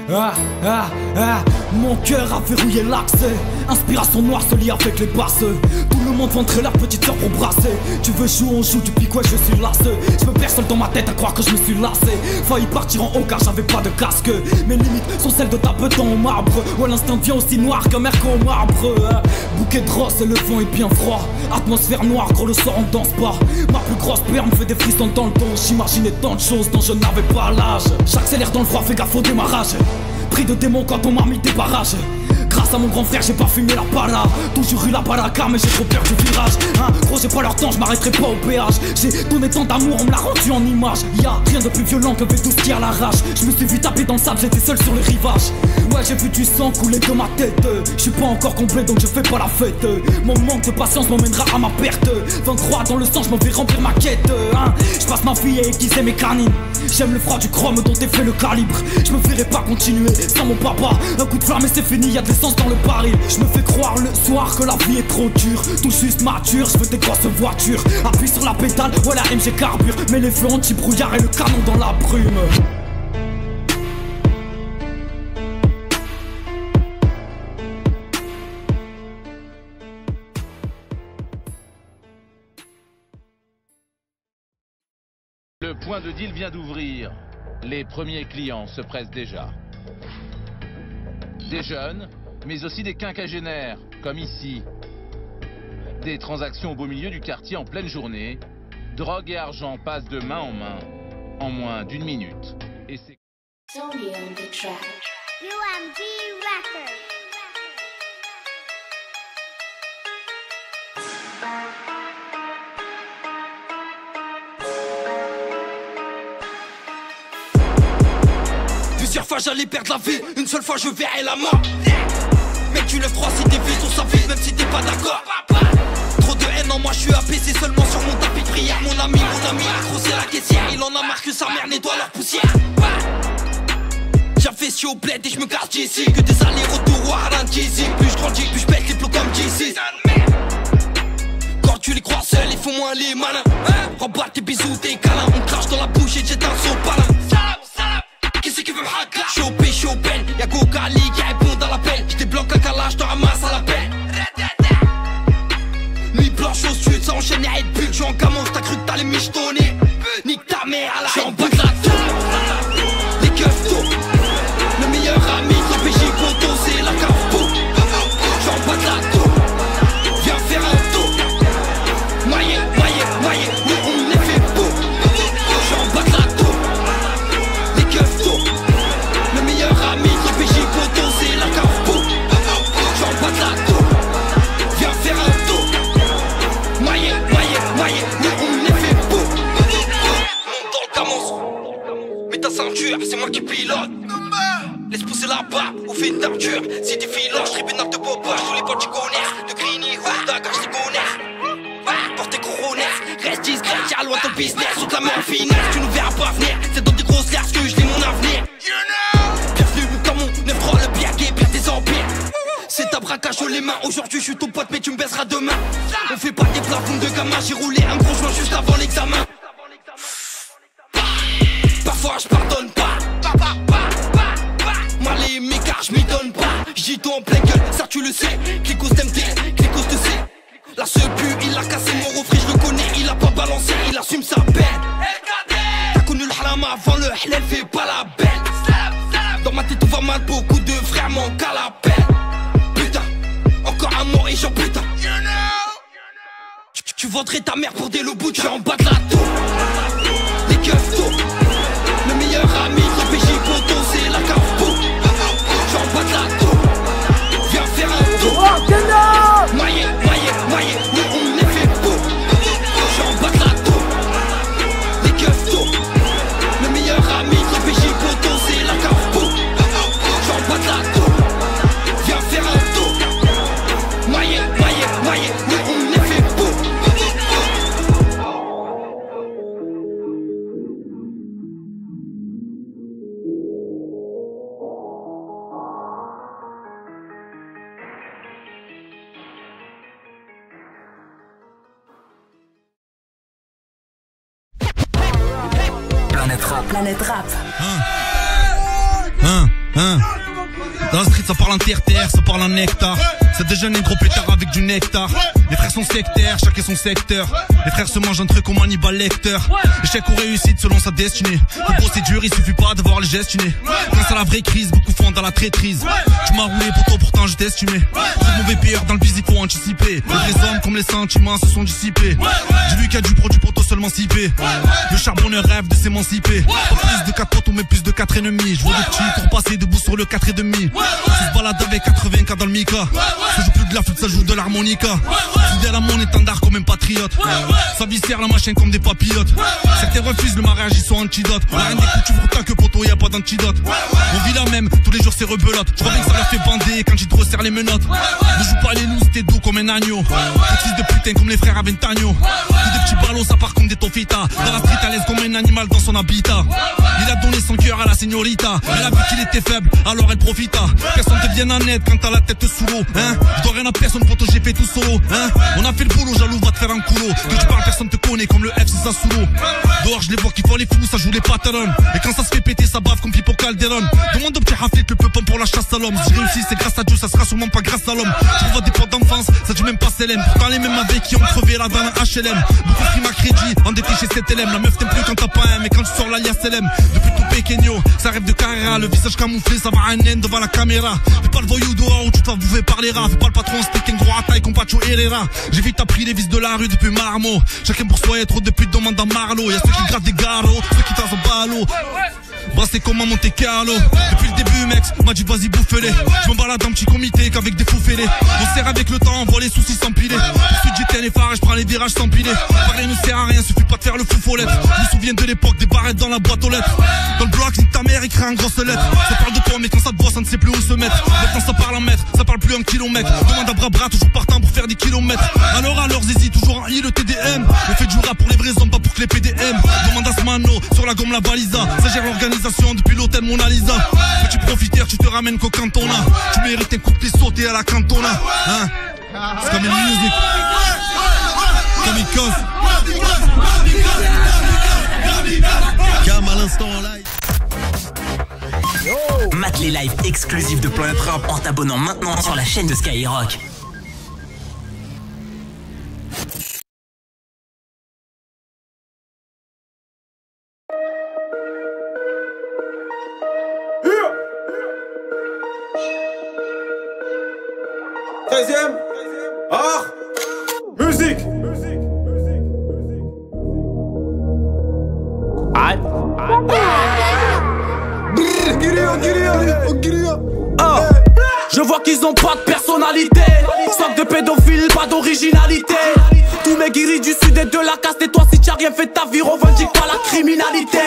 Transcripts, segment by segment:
Ah, ah, ah, mon cœur a verrouillé l'accès. Inspiration noire se lie avec les basses. Tout le monde vendrait leur petite sœur pour brasser. Tu veux jouer, on joue, tu piques, ouais, je suis lassé. Je me perds seul dans ma tête à croire que je me suis lassé. Failli partir en haut car j'avais pas de casque. Mes limites sont celles de ta beton au marbre. Ouais, l'instinct devient aussi noir qu'un merco au marbre. Bouquet de roses et le vent est bien froid. Atmosphère noire, gros le soir on danse pas. Ma plus grosse peur me fait des frissons dans le dos. J'imaginais tant de choses dont je n'avais pas l'âge. J'accélère dans le froid, fais gaffe au démarrage. Pris de démons quand on m'a mis des barrages. Grâce à mon grand frère j'ai pas fumé la para. Toujours eu la baraka mais j'ai trop peur du virage. Gros j'ai pas leur temps, je m'arrêterai pas au péage. J'ai donné tant d'amour, on me l'a rendu en image. Y'a rien de plus violent que V12 qui a la rage. Je me suis vu taper dans le sable, j'étais seul sur le rivage. Ouais j'ai vu du sang couler de ma tête. Je suis pas encore complet donc je fais pas la fête. Mon manque de patience m'emmènera à ma perte. 23 dans le sang, je m'en vais remplir ma quête. Je passe ma vie à aiguiser mes canines. J'aime le froid du chrome dont est fait le calibre. Je me verrai pas continuer sans mon papa. Un coup de flamme et c'est fini, y'a de l'essence dans le baril. Je me fais croire le soir que la vie est trop dure. Tout juste mature, je veux des grosses voitures. Appuie sur la pédale, voilà MG carbure. Mets les feux anti-brouillard et le canon dans la brume. Le point de deal vient d'ouvrir. Les premiers clients se pressent déjà. Des jeunes, mais aussi des quinquagénaires, comme ici. Des transactions au beau milieu du quartier en pleine journée. Drogue et argent passent de main en main en moins d'une minute. Et c'est... Tony on the track. UMG Records. Plusieurs fois j'allais perdre la vie, une seule fois je verrai la mort. Mec tu lèves 3 si t'es vite, on s'en vite même si t'es pas d'accord. Trop de haine en moi, je suis apaisé seulement sur mon tapis de prière. Mon ami, accro c'est la caissière. Il en a marre que sa mère nettoie leur poussière. J'avais si au bled et je me garde d'ici. Que des allers-retours au ralenti. Plus je grandis, plus je pète les plots comme JC. Quand tu les crois seuls, ils font moins les malins. Remballe tes bisous, tes câlins. On crache dans la bouche et jette un saut palin. Qu'est-ce qui veut me hack là? Chopé, Chopin, y'a Coca-Li qui répond à l'appel. Je débloque un calage, je te ramasse à la pelle. Nuit blanche au sud, ça enchaîne et de but. J'suis en camon, t'as cru que t'allais michetonner. Nique ta mère à la j'suis en bas de la tour. Les keufs tôt. Le meilleur ami de PJ Poto, c'est la Carpo. J'suis en bas de la tour. Viens faire un tour. Maillé, nous on est fait beau. J'suis en bas de la tour. Les keufs tôt. Le meilleur ami de PJ Poto, c'est la Carpo. J'suis en bas de la tour. Viens faire un tour. Maillé, nous on est fait beau. Monte dans le camon. Mets ta ceinture, c'est moi qui pilote. Laisse pousser la barbe ou fais une torture. Si t'es filoche, tribunal de boba. Tous les potes tu connais. De Grigny, Honda, gars j't'y connais. Porte tes coronets, reste discret, tiens loin ton business. Sous la main en finesse, tu nous verras pas venir. C'est dans des grosses airs que je lis mon avenir. Bienvenue dans mon 9-3, le bière qui pire des empires. C'est ta braquage les mains, aujourd'hui je suis ton pote mais tu me baisseras demain. On fait pas des plafonds de gamin, j'ai roulé un gros joint juste avant l'examen. Parfois je pardonne pas. Mal aimé car je m'y donne pas. J'dis tout en pleine gueule, ça tu le sais. Clicos d'MT, Clicos de C. La sepu, il a cassé mon refrain, je le connais. Il a pas balancé, il assume sa peine. T'as connu le haram avant le halal, fais pas la belle. Dans ma tête tout va mal, beaucoup de frères manquent à la peine. Putain, encore un mort et j'en putain. Tu vendrais ta mère pour des lobos, tu es en bas de la tour. Les keufs tôt. Le meilleur ami de PJ Poto, c'est la Carpo. J'suis en bas de la tour. Viens faire un tour. Maillé, nous on est fait beau. J'suis en bas de la tour. Les keufs tôt. Le meilleur ami de PJ Poto, c'est la Carpo. J'suis en bas de la tour. Viens faire un tour. Maillé, nous on est fait beau. Planète Rap. hein. Dans la street ça parle en terre-terre, ça parle en nectar. C'est déjà un gros pétard avec du nectar. Les frères sont sectaires, chacun son secteur. Les frères se mangent entre eux comme Hannibal Lecter. Échec ou réussite selon sa destinée. Pour bosser dur, il suffit pas de voir les gestes innés. Quand c'est la vraie crise, beaucoup font dans la traîtrise. Tu m'as roulé pour toi, pourtant je t'ai estimé. Trop de mauvais payeurs dans le bise, il faut anticiper. Les vrais hommes comme les sentiments se sont dissipés. J'ai vu qu'il y a du produit pour toi seulement 6P. Le charbonneur rêve de s'émanciper. Pas plus de 4 potes mais plus de 4 ennemis. Je vois des petits pour passer debout sur le 4,5. On se balade avec 80K dans le Mika. Ça joue plus de la flûte, ça joue de l'harmonica. Fidèle à mon étendard comme un patriote. Ça viscère la machine comme des papillotes. Certains refusent le mariage, ils sont antidotes. La reine des coups, tu vois ta que poteau, y'a pas d'antidote. On vit la même, tous les jours c'est rebelote. Je vois bien que ça leur fait bander quand ils te resserrent les menottes. Ne joue pas les loups, t'es doux comme un agneau. Fils de putain comme les frères Aventagno. Tous des petits ballots, ça part comme des tofitas. Dans la street à l'aise comme un animal dans son habitat. Il a donné son cœur à la señorita. Elle a vu qu'il était faible, alors elle profita. Personne te vient en aide quand t'as la tête sous l'eau, hein. Je dois rien à personne, poto, j'ai fait tout solo, hein. On a fait le boulot, jaloux va te faire un coulo. Que tu parles, personne te connaît comme le FC Sassuolo. Dehors je les vois qui font les fous, ça joue les patrons. Et quand ça se fait péter, ça bave comme Pipo Calderon. Demande au petit Rafik le peupon pour la chasse à l'homme. Si je réussis, c'est grâce à Dieu, ça sera sûrement pas grâce à l'homme. Je revois des potes d'enfance, ça dit même pas CLM. Pourtant les mêmes avec qui ont crevé là dans un HLM. Beaucoup de primes à crédit, endetté chez 7LM. La meuf t'aime plus quand t'as pas un, mais quand tu sors l'alias LM. Depuis tout pequeño, ça rêve de carrière. Le visage camouflé, ça va à un naine devant la caméra. Fais pas le voyou dehors où tu te vas bouffer par les rats. Fais pas le patron, c'était un gros à taille, Compacho Herrera. J'ai vite appris les vis de la rue depuis Marmo. Chacun pour soi, et trop de putes demandent à Marlo. Y'a ceux qui grattent des garrots, ceux qui tassent en ballot. Brassé comme à Monte Carlo. Depuis le début mec, m'a dit vas-y bouffe-les. Je me balade en petit comité qu'avec des fous fêlés. On sert avec le temps, on voit les soucis s'empiler. Ensuite j'éteins les phares et je prends les virages sans piler. Parler ne sert à rien, suffit pas de faire le fou folette. Je me souviens de l'époque des barrettes dans la boîte aux lettres. Dans le bloc, nique ta mère écrit en grosses lettres. Ça parle de toi mais quand ça te voit ça ne sait plus où se mettre. Maintenant ça parle en mètres, ça parle plus en kilomètres. Demande à Brabra, toujours partant pour faire des kilomètres. Alors Zizi, toujours en I le TDM. On fait du rap pour les vrais hommes, pas pour que les PDM. Demande à Smano, sur la gomme la balisa. Ça gère l'organisation depuis l'hôtel Mona Lisa. Petit profiteur, tu te ramènes qu'au cantona. Tu mérites un coup de pied sauté à la cantona, hein. C'est comme une musique. Comme une cause. Cam à l'instant en live. Mate les lives exclusifs de Planet Rap en t'abonnant maintenant sur la chaîne de Skyrock. Art, musique. Je vois qu'ils ont pas de personnalité. Sac de pédophiles, pas d'originalité. Tous mes guiris du sud et de la caste. Et toi si t'as rien fait de ta vie, revendique pas la criminalité.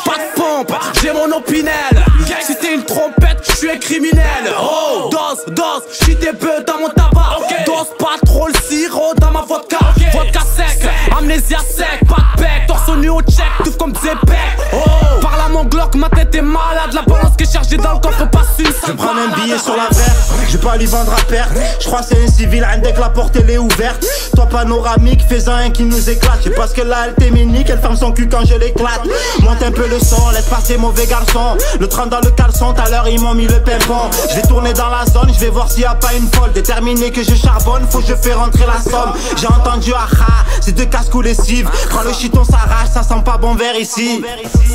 Pas de pompe, j'ai mon opinel. Si t'es une trompette, je suis un criminel. Oh, dose, j'suis des bœufs dans mon tabac. Dose pas trop le sirop dans ma vodka. Vodka sec, amnésia sec, pas de bec. Torse nu au check, tout comme Zepec. Oh, parle à mon Glock, ma tête est malade. La balance qui est chargée dans le coffre passe une. Je prends un billet sur la verre, je vais pas lui vendre à perte. Je crois c'est un civil, un deck, la porte elle est ouverte. Toi panoramique, fais-en un qui nous éclate. C'est parce que là elle t'éminique, elle ferme son cul quand je l'éclate. Monte un peu le son, laisse passer mauvais garçon. Le 30 dans le caleçon, tout à l'heure ils m'ont mis le pimpon. Je vais tourner dans la zone, je vais voir s'il y a pas une folle. Déterminé que je charbonne, faut que je fais rentrer la somme. J'ai entendu aha, c'est deux casques ou lessive. Quand le chiton s'arrache, ça sent pas bon verre ici.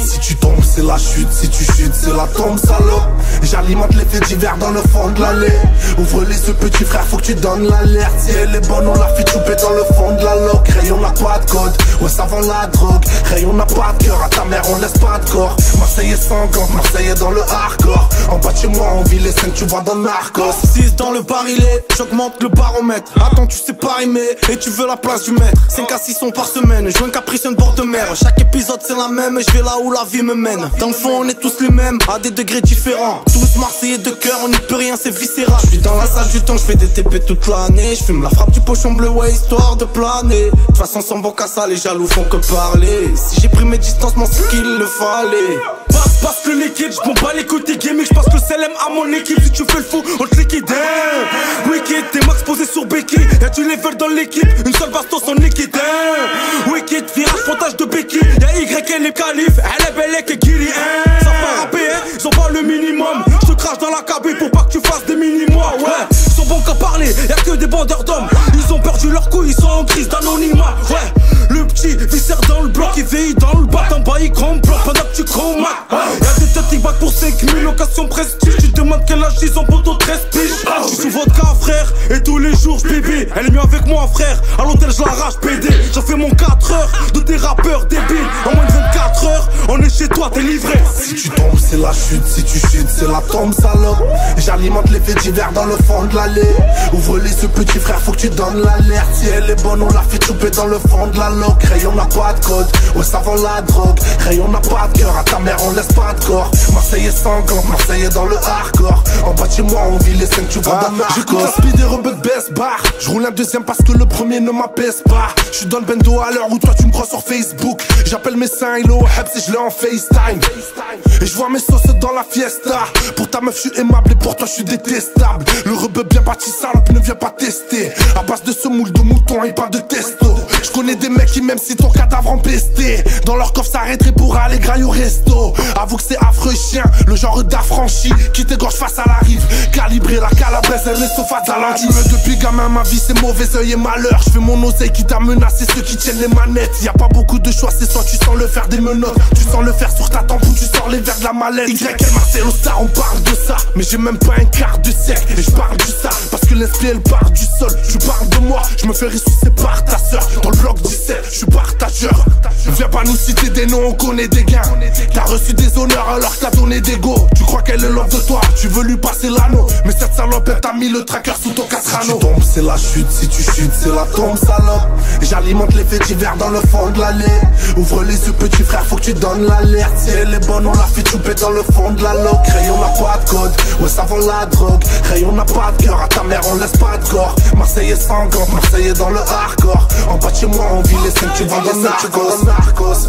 Si tu tombes c'est la chute, si tu chutes c'est la tombe salope. J'alimente les faits divers dans le fond de l'allée. Ouvre-les ce petit frère, faut que tu donnes l'alerte. Si elle est bonne on la fait chouper dans le fond de la loque. Rayon n'a pas de code, ouais ça vend la drogue. Rayon n'a pas de cœur, à ta mère on laisse pas de corps. Marseillais sanguin, Marseillais dans le hardcore. En bas de chez moi on vit les scènes, tu vois dans Narcos. 6 dans le barillet, j'augmente le baromètre. Attends tu sais pas aimer et tu veux la place du maître. 5 à 6 sons par semaine, je veux un caprice, un bord de mer. Chaque épisode c'est la même et je vais là où la vie me mène. Dans le fond on est tous les mêmes, à des degrés différents. Tous Marseillais de cœur, on n'y peut rien, c'est viscéral. Je suis dans la salle du temps, je fais des TP toute l'année. Je fume la frappe du pochon bleu, ouais, histoire de planer. De toute façon sans bon ça, les jaloux font que parler. Si j'ai pris mes distances, mon c'est qu'il le fallait. Passe le liquide, j'bombe pas les côtés gaming, j'passe le CLM à mon équipe. Si tu fais le fou, on te liquide. Wicked, t'es max posé sur Becky. Y'a du level dans l'équipe, une seule bastos en liquide. Wicked, virage, frontage de Becky. Y'a Y et les califs, elle est belle et Kiri. Ça part rapper, ils ont pas le minimum. J'te Maccabi pour pas que tu fasses des mini-mois, ouais. Ils sont bons qu'à parler, y'a que des bandeurs d'hommes. Ils ont perdu leur couille, ils sont en crise d'anonymat, ouais. Le petit viscère dans le bloc, il veille dans le bat, en bas il complot pendant que tu commates. Y'a des têtes qui battent pour 5000 locations prestige. Tu te demandes quel âge ils ont poteau 13 piges. Je suis sous vodka frère, et tous les jours j'bébé. Elle est mieux avec moi frère, à l'hôtel je l'arrache PD. J'ai fait mon 4 heures de tes rappeurs débiles. En moins de 24 heures, on est chez toi, t'es livré. Si tu tombes c'est la chute, si tu chutes c'est la tombe salope. J'alimente les faits divers dans le fond de l'allée. Ouvre-les ce petit frère, faut que tu donnes l'alerte. Si elle est bonne, on la fait chouper dans le fond de la loque. Rayon n'a pas de code, au savon la drogue. Rayon n'a pas de cœur, à ta mère on laisse pas de corps. Marseillais sanglant, Marseillais dans le hardcore. En bas de chez moi on vit les 5, tu vois d'un narcos. J'écoute la speed et rebut de best bar. J'roule un deuxième parce que le premier ne m'apaise pas. J'suis dans le bendo à l'heure où toi tu me crois sur Facebook. J'appelle mes seins, il est au Hebs et je l'ai en FaceTime. Et je vois mes sauces dans la fiesta. Pour ta meuf je suis aimable et pour toi je suis détestable. Le rebeu bien bâti salope ne vient pas tester. À base de ce moule de mouton et pas de testo. Je connais des mecs qui même si ton cadavre empesté dans leur coffre s'arrêterait pour aller grailler au resto. Avoue que c'est affreux chien, le genre d'affranchi qui t'égorge face à la rive. Calibrer la calabaise et les sofas d'Alain. Tu me depuis gamin ma vie c'est mauvais œil et malheur. Je fais mon oseille qui t'a menacé, ceux qui tiennent les manettes. Y a pas beaucoup de choix, c'est soit tu sens le faire des menottes, tu sens le faire sur ta tempe ou tu sors les verres de la mallette. YL Marcelo Star on parle de ça, mais j'ai même pas un quart de siècle et je parle du ça parce que l'esprit elle part du sol. Tu parles de moi, je me fais ressusciter par ta sœur. Dans le bloc 17, je suis partageur. Viens pas nous citer des noms, on connaît des gains. T'as reçu des honneurs alors que t'as donné des go. Tu crois qu'elle est l'homme de toi, tu veux lui passer l'anneau. Mais cette salope elle t'a mis le tracker sous ton 4 anneaux. Si tu tombes c'est la chute, si tu chutes c'est la tombe salope. J'alimente les faits divers dans le fond de l'allée. Ouvre les yeux petit frère, faut que tu donnes l'alerte. Si elle est bonne on la fait chouper dans le fond de la loque. Rayon n'a pas de code, ouais ça vend la drogue. Rayon n'a pas de cœur, à ta mère on laisse pas de corps. Marseillais sanglant, Marseillais dans le hardcore. En bas de chez moi on vit les 5, tu vas dans narcos.